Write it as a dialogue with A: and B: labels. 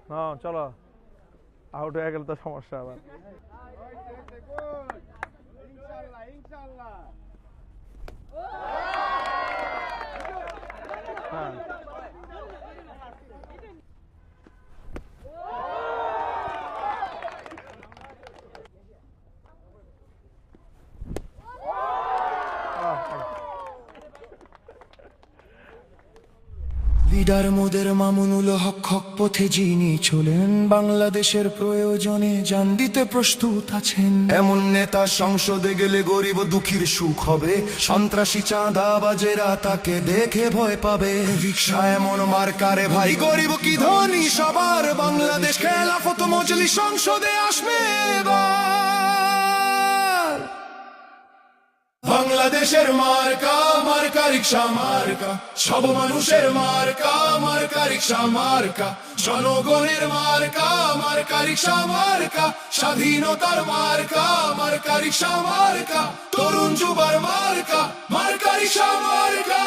A: হ্যাঁ চলো, আউট হয়ে গেলে তো সমস্যা আবার। হ্যাঁ
B: লিডার মোদের মামুনুল হক হক পথে যিনি চলেন, বাংলাদেশের প্রয়োজনে জান দিতে প্রস্তুত আছেন। এমন নেতা সংসদে গেলে গরিব দুঃখীর সুখ হবে, সন্ত্রাসী চাঁদাবাজেরা তাকে দেখে ভয় পাবে। রিকশা এমন মার্কারে ভাই, গরিব কি ধনী সবার, বাংলাদেশ খেলাফত মজলিস সংসদে আসবে এবার। বাংলাদেশের মার্কা, মার্কা রিকশা মার্কা, সব মানুষের মার্কা, মার্কা রিকশা মার্কা, জনগণের মার্কা, মার্কা রিকশা মার্কা, স্বাধীনতার মার্কা, মার্কা রিকশা মার্কা, তরুণ যুবার মার্কা, মার্কা রিকশা মার্কা।